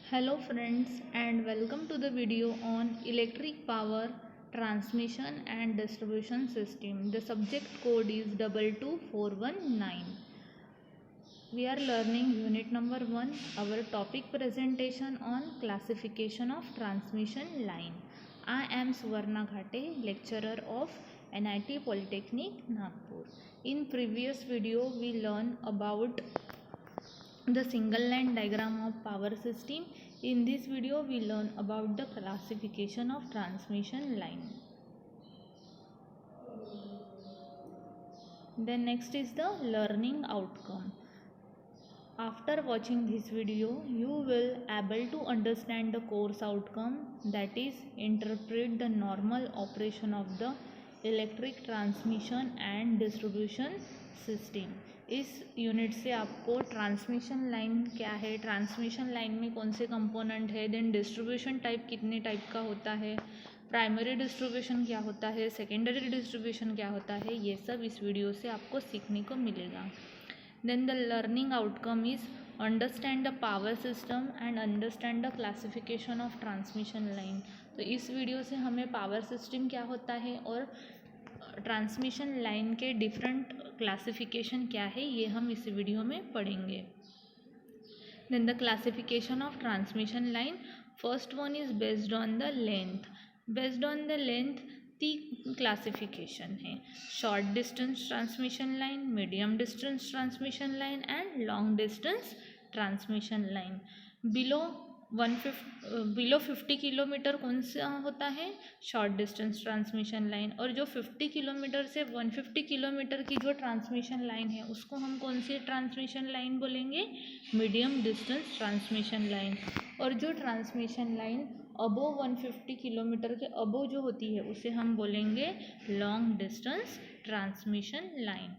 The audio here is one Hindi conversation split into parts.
Hello friends and welcome to the video on electric power transmission and distribution system. The subject code is 22419. We are learning unit number 1, our topic presentation on classification of transmission line. I am Suvarna Ghate, lecturer of NIT Polytechnic, Nagpur. In previous video we learned about the single line diagram of power system. In this video we learn about the classification of transmission line. Then next is the learning outcome. After watching this video you will able to understand the course outcome, that is interpret the normal operation of the electric transmission and distribution system. इस यूनिट से आपको ट्रांसमिशन लाइन क्या है, ट्रांसमिशन लाइन में कौन से कंपोनेंट है, देन डिस्ट्रीब्यूशन टाइप कितने टाइप का होता है, प्राइमरी डिस्ट्रीब्यूशन क्या होता है, सेकेंडरी डिस्ट्रीब्यूशन क्या होता है, ये सब इस वीडियो से आपको सीखने को मिलेगा. Then the learning outcome is understand the power system and understand the classification of transmission line. तो इस वीडियो से हमें पावर सिस्टम क्या होता है और ट्रांसमिशन लाइन के डिफरेंट क्लासिफिकेशन क्या है ये हम इस वीडियो में पढ़ेंगे. Then the classification of transmission line. First one is based on the length. Based on the length 3 classification है. Short distance transmission line, medium distance transmission line and long distance transmission line. Below 50 kilometre कौन सा होता है, शॉर्ट डिस्टेंस ट्रांसमिशन लाइन. और जो 50 किलोमीटर से 150 किलोमीटर की जो ट्रांसमिशन लाइन है उसको हम कौन सी ट्रांसमिशन लाइन बोलेंगे, मीडियम डिस्टेंस ट्रांसमिशन लाइन. और जो ट्रांसमिशन लाइन अबोव 150 किलोमीटर के अबोव जो होती है उसे हम बोलेंगे लॉन्ग डिस्टेंस ट्रांसमिशन लाइन.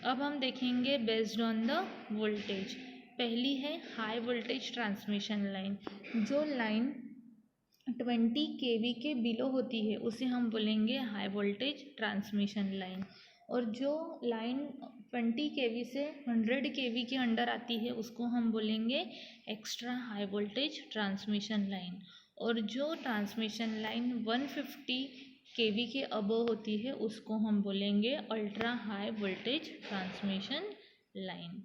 अब हम देखेंगे बेस्ड ऑन द वोल्टेज. पहली है हाई वोल्टेज ट्रांसमिशन लाइन. जो लाइन 20 kV के बिलो होती है उसे हम बोलेंगे हाई वोल्टेज ट्रांसमिशन लाइन. और जो लाइन 20 kV से 100 kV के अंडर आती है उसको हम बोलेंगे extra high voltage transmission line. और जो ट्रांसमिशन लाइन 150 kV के अबव होती है उसको हम बोलेंगे ultra high voltage transmission line.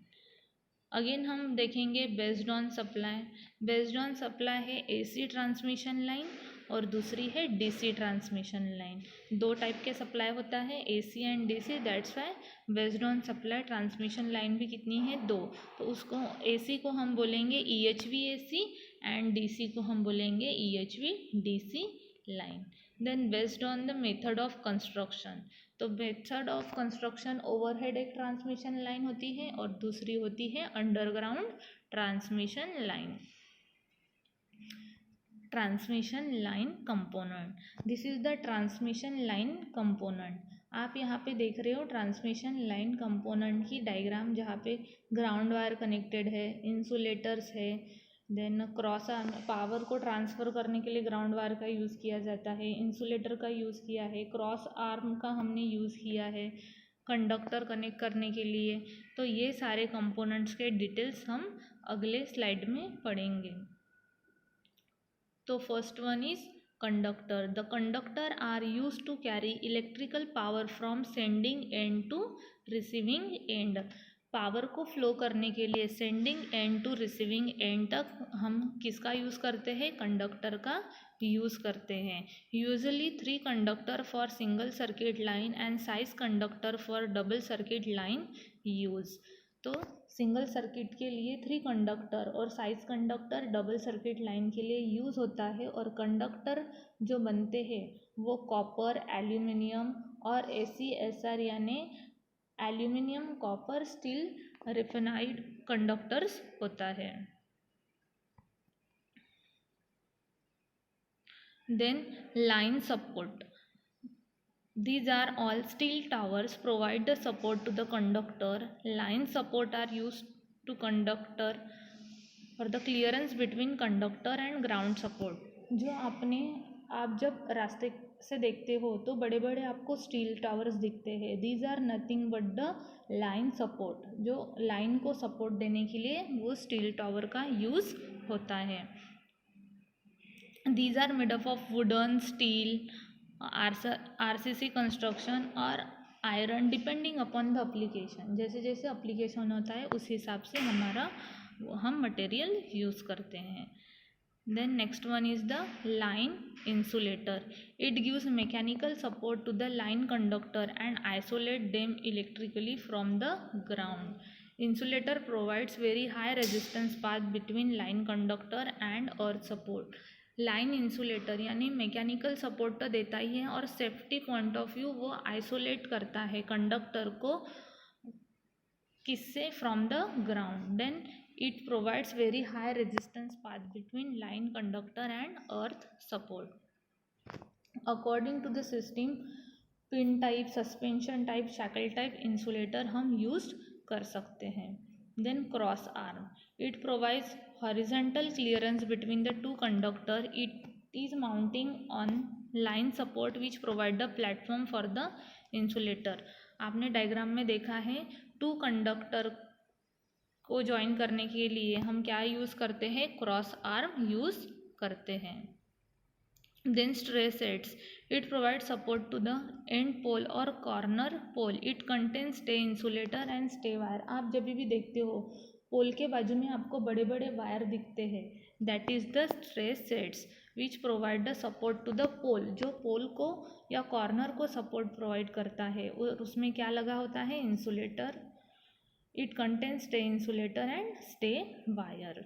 Again हम देखेंगे based on supply. Based on supply है एसी ट्रांसमिशन लाइन और दूसरी है डीसी ट्रांसमिशन लाइन. 2 टाइप के सप्लाई होता है, AC and DC. That's why based on supply transmission line भी कितनी है, 2. तो उसको एसी को हम बोलेंगे EHV AC एंड डीसी को हम बोलेंगे EHV DC line. Then based on the method of construction. तो मेथड ऑफ कंस्ट्रक्शन ओवरहेड एक ट्रांसमिशन लाइन होती है और दूसरी होती है underground transmission line. Transmission line component. This is the transmission line component. आप यहाँ पे देख रहे हो ट्रांसमिशन लाइन कंपोनेंट की डायग्राम, जहाँ पे ग्राउंड वायर कनेक्टेड है, इंसुलेटर्स है, देन क्रॉस आर्म पावर को ट्रांसफ़र करने के लिए ग्राउंड वायर का यूज़ किया जाता है, इंसुलेटर का यूज़ किया है, क्रॉस आर्म का हमने यूज़ किया है कंडक्टर कनेक्ट करने के लिए. तो ये सारे कंपोनेंट्स के डिटेल्स हम अगले स्लाइड में पढ़ेंगे. तो first one is conductor. The conductor are used to carry electrical power from sending end to receiving end. Power को फ्लो करने के लिए sending end to receiving end तक हम किसका यूज़ करते हैं, कंडक्टर का यूज़ करते हैं. Usually 3 conductor for single circuit line and size conductor for double circuit line use. तो सिंगल सर्किट के लिए 3 कंडक्टर और size conductor double circuit line के लिए यूज़ होता है. और कंडक्टर जो बनते हैं वो कॉपर, एल्यूमिनियम और ACSR यानी aluminium, copper, steel, refined conductors होता है. Then line support. These are all steel towers provide the support to the conductor. Line support are used to conductor for the clearance between conductor and ground support. जो आप जब रास्ते से देखते हो तो बड़े बड़े आपको स्टील टावर्स दिखते हैं. These are nothing but the line support. जो लाइन को सपोर्ट देने के लिए वो स्टील टावर का यूज़ होता है. These are made up of wooden, steel, RCC construction और iron, depending upon the application. जैसे जैसे अप्लीकेशन होता है उस हिसाब से हम मटेरियल यूज़ करते हैं. Then next one is the line insulator. It gives mechanical support to the line conductor and isolate them electrically from the ground. Insulator provides very high resistance path between line conductor and earth support. Line insulator यानी मैकेनिकल सपोर्ट तो देता ही है और सेफ्टी पॉइंट ऑफ व्यू वो आइसोलेट करता है कंडक्टर को किससे, from the ground. Then it provides very high resistance path between line conductor and earth support. According to the system, pin type, suspension type, shackle type insulator हम use कर सकते हैं. Then cross arm, it provides horizontal clearance between the two conductor. It is mounting on line support which provide the platform for the insulator. आपने डायग्राम में देखा है, टू कंडक्टर को ज्वाइन करने के लिए हम क्या यूज़ करते हैं, क्रॉस आर्म यूज़ करते हैं. Then stray sets, it provide support to the end pole और corner pole. It contain stay insulator and stay wire. आप जब भी देखते हो पोल के बाजू में आपको बड़े बड़े वायर दिखते हैं, that is the stray sets which provide the support to the pole. जो पोल को या कॉर्नर को सपोर्ट प्रोवाइड करता है और उसमें क्या लगा होता है, insulator. It contains stay insulator and stay wire.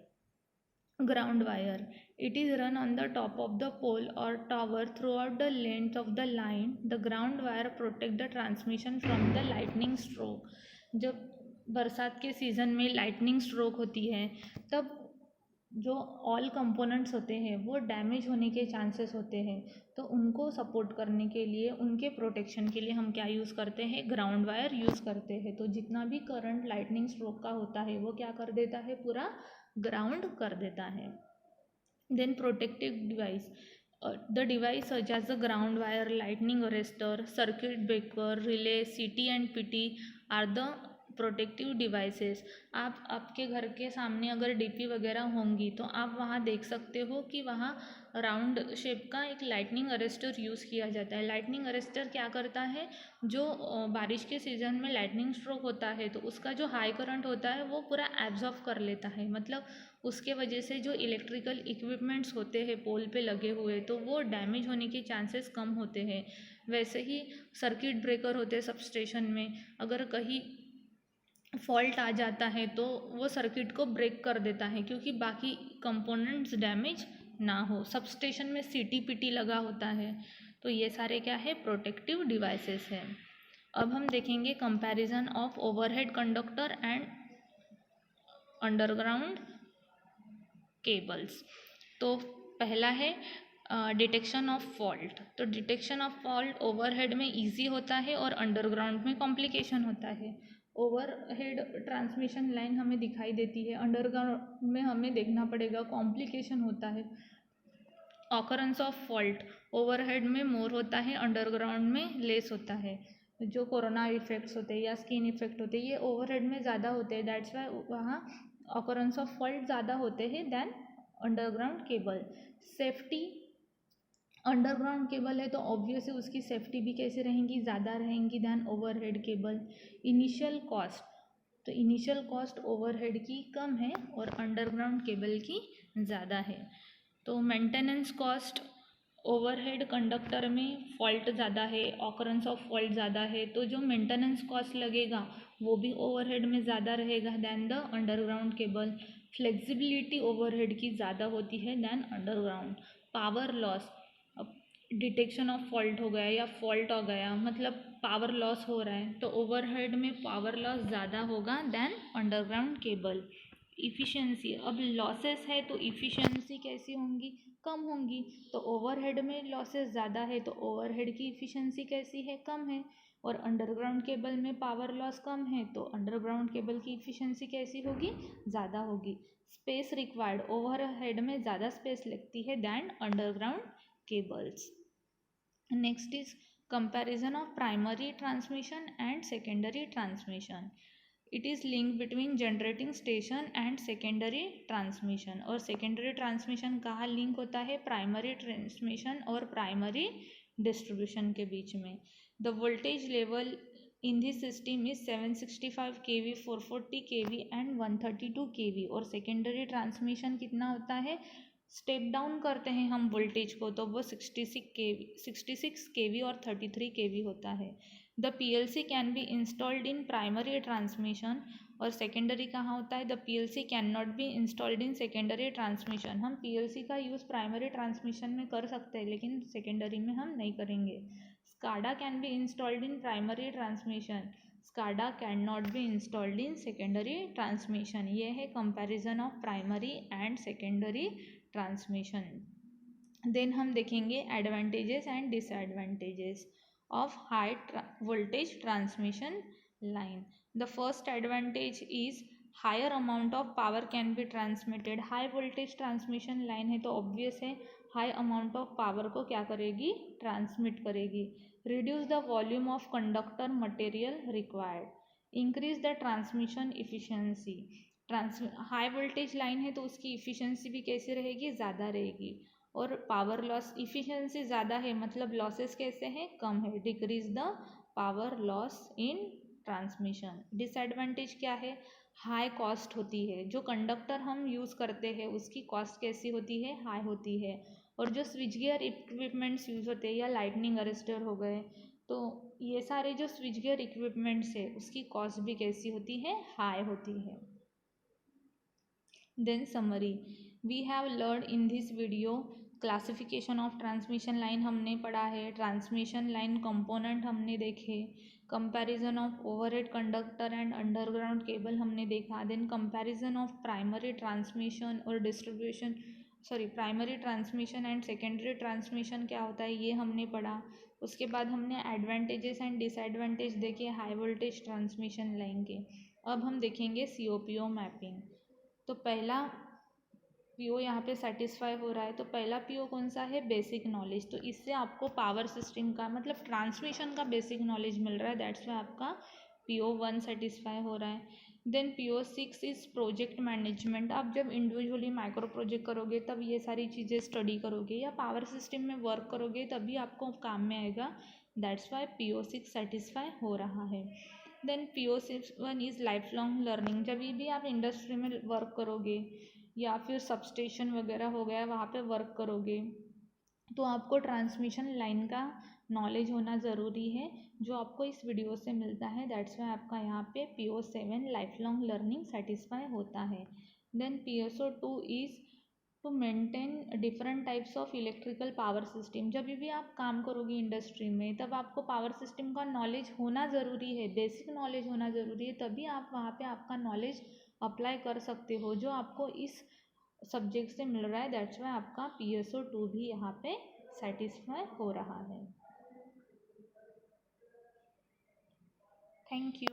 Ground wire, it is run on the top of the pole or tower throughout the length of the line. The ground wire protect the transmission from the lightning stroke. जब बरसात के सीज़न में लाइटनिंग स्ट्रोक होती है तब जो ऑल कंपोनेंट्स होते हैं वो डैमेज होने के चांसेस होते हैं, तो उनको सपोर्ट करने के लिए, उनके प्रोटेक्शन के लिए हम क्या यूज़ करते हैं, ग्राउंड वायर यूज़ करते हैं. तो जितना भी करंट लाइटनिंग स्ट्रोक का होता है वो क्या कर देता है, पूरा ग्राउंड कर देता है. Then protective device, the device such as the ground wire, lightning arrester, circuit breaker, relay, CT and PT are the protective devices. आप आपके घर के सामने अगर DP वगैरह होंगी तो आप वहाँ देख सकते हो कि वहाँ राउंड शेप का एक लाइटनिंग अरेस्टर यूज़ किया जाता है. लाइटनिंग अरेस्टर क्या करता है, जो बारिश के सीज़न में लाइटनिंग स्ट्रोक होता है तो उसका जो हाई करंट होता है वो पूरा एब्जॉर्ब कर लेता है. मतलब उसके वजह से जो इलेक्ट्रिकल इक्विपमेंट्स होते हैं पोल पे लगे हुए तो वो डैमेज होने के चांसेस कम होते हैं. वैसे ही सर्किट ब्रेकर होते हैं सब स्टेशन में, अगर कहीं फॉल्ट आ जाता है तो वो सर्किट को ब्रेक कर देता है क्योंकि बाकी कंपोनेंट्स डैमेज ना हो. सब स्टेशन में CT PT लगा होता है. तो ये सारे क्या है, प्रोटेक्टिव डिवाइसेस हैं. अब हम देखेंगे comparison of overhead conductor and underground cables. तो पहला है डिटेक्शन ऑफ फॉल्ट. तो डिटेक्शन ऑफ फॉल्ट ओवरहेड में इजी होता है और अंडरग्राउंड में कॉम्प्लिकेशन होता है. ओवरहेड ट्रांसमिशन लाइन हमें दिखाई देती है, अंडरग्राउंड में हमें देखना पड़ेगा, कॉम्प्लिकेशन होता है. ऑकरेंस ऑफ फॉल्ट ओवरहेड में मोर होता है, अंडरग्राउंड में लेस होता है. जो कोरोना इफेक्ट्स होते हैं या स्किन इफेक्ट होते हैं ये ओवरहेड में ज़्यादा होते हैं, दैट्स वाई वहाँ ऑकरेंस ऑफ फॉल्ट ज़्यादा होते हैं than underground cable. Safety, underground cable है तो ऑब्वियसली उसकी सेफ्टी भी कैसे रहेंगी, ज़्यादा रहेंगी than overhead cable. Initial cost, तो इनिशियल कॉस्ट ओवरहेड की कम है और अंडरग्राउंड केबल की ज़्यादा है. तो मेंटेनेंस कॉस्ट ओवरहेड कंडक्टर में फॉल्ट ज़्यादा है, ऑकरेंस ऑफ फॉल्ट ज़्यादा है, तो जो मेंटेनेंस कॉस्ट लगेगा वो भी ओवरहेड में ज़्यादा रहेगा than the underground cable. Flexibility overhead की ज़्यादा होती है दैन अंडरग्राउंड. पावर लॉस, अब डिटेक्शन ऑफ फॉल्ट हो गया या फॉल्ट हो गया मतलब पावर लॉस हो रहा है तो ओवरहेड में पावर लॉस ज़्यादा होगा दैन अंडरग्राउंड केबल. इफ़िशेंसी, अब लॉसेस है तो इफ़िशेंसी कैसी होंगी, कम होंगी. तो ओवरहेड में लॉसेस ज़्यादा है तो ओवरहेड की इफ़िशेंसी कैसी है, कम है. और अंडरग्राउंड केबल में पावर लॉस कम है तो अंडरग्राउंड केबल की इफ़िशेंसी कैसी होगी, ज़्यादा होगी. स्पेस रिक्वायर्ड, ओवरहेड में ज़्यादा स्पेस लगती है than underground cables. Next is comparison of primary transmission and secondary transmission. It is link between generating station and secondary transmission. और सेकेंडरी ट्रांसमिशन कहाँ लिंक होता है? प्राइमरी ट्रांसमिशन और प्राइमरी डिस्ट्रीब्यूशन के बीच में। The voltage level in this system is 765 kV, 440 kV and 132 kV। और सेकेंडरी ट्रांसमिशन कितना होता है? स्टेप डाउन करते हैं हम वोल्टेज को तो वो 66 kV और 33 kV होता है। The PLC can be installed in primary transmission. और सेकेंडरी कहाँ होता है? The PLC can not be installed in secondary transmission. हम PLC का यूज़ प्राइमरी ट्रांसमिशन में कर सकते हैं लेकिन सेकेंडरी में हम नहीं करेंगे। SCADA can be installed in primary transmission, SCADA can not be installed in secondary transmission. ये है comparison of primary and secondary transmission. Then हम देखेंगे advantages and disadvantages of high voltage transmission line. The first advantage is higher amount of power can be transmitted. High voltage transmission line है तो ऑब्वियस है हाई अमाउंट ऑफ पावर को क्या करेगी? ट्रांसमिट करेगी। Reduce the volume of conductor material required, increase the transmission efficiency. High voltage line है तो उसकी इफिशियंसी भी कैसे रहेगी? ज़्यादा रहेगी। और पावर लॉस, इफिशियंसी ज़्यादा है मतलब लॉसेस कैसे हैं? कम है। Decrease the power loss in transmission. Disadvantage क्या है? हाई कॉस्ट होती है। जो कंडक्टर हम यूज़ करते हैं उसकी कॉस्ट कैसी होती है? हाई होती है। और जो स्विच गियर इक्विपमेंट्स यूज़ होते हैं या लाइटनिंग अरेस्टर हो गए तो ये सारे जो स्विच गियर इक्विपमेंट्स है उसकी कॉस्ट भी कैसी होती है? हाई होती है। Then summary, we have learn in this video classification of transmission line हमने पढ़ा है, ट्रांसमिशन लाइन कंपोनेंट हमने देखे, comparison of overhead conductor and underground cable हमने देखा, then comparison of primary transmission और distribution primary transmission and secondary transmission क्या होता है ये हमने पढ़ा। उसके बाद हमने एडवांटेजेस एंड डिसएडवांटेज देखे हाई वोल्टेज ट्रांसमिशन लाइन के। अब हम देखेंगे COPO मैपिंग। तो पहला PO यहाँ पे सेटिस्फाई हो रहा है तो पहला PO कौन सा है? Basic knowledge. तो इससे आपको पावर सिस्टम का मतलब ट्रांसमिशन का बेसिक नॉलेज मिल रहा है, दैट्स वाई आपका PO1 सेटिस्फाई हो रहा है। Then PO6 is project management. आप जब इंडिविजुअली माइक्रो प्रोजेक्ट करोगे तब ये सारी चीज़ें स्टडी करोगे या पावर सिस्टम में वर्क करोगे तभी आपको काम में आएगा, दैट्स वाई PO6 सेटिस्फाई हो रहा है। Then PO1 is life long learning. जब भी आप इंडस्ट्री में वर्क करोगे या फिर सबस्टेशन वगैरह हो गया वहाँ पे वर्क करोगे तो आपको ट्रांसमिशन लाइन का नॉलेज होना ज़रूरी है जो आपको इस वीडियो से मिलता है, दैट्स वाई आपका यहाँ पे PO7 life long learning satisfy होता है। Then PSO2 is to maintain different types of electrical power system. जब भी आप काम करोगे इंडस्ट्री में तब आपको पावर सिस्टम का नॉलेज होना ज़रूरी है, बेसिक नॉलेज होना ज़रूरी है, तभी आप वहाँ पे आपका नॉलेज अप्लाई कर सकते हो जो आपको इस सब्जेक्ट से मिल रहा है, दैट्स वाई आपका PSO2 भी यहाँ पे सेटिस्फाई हो रहा है। Thank you.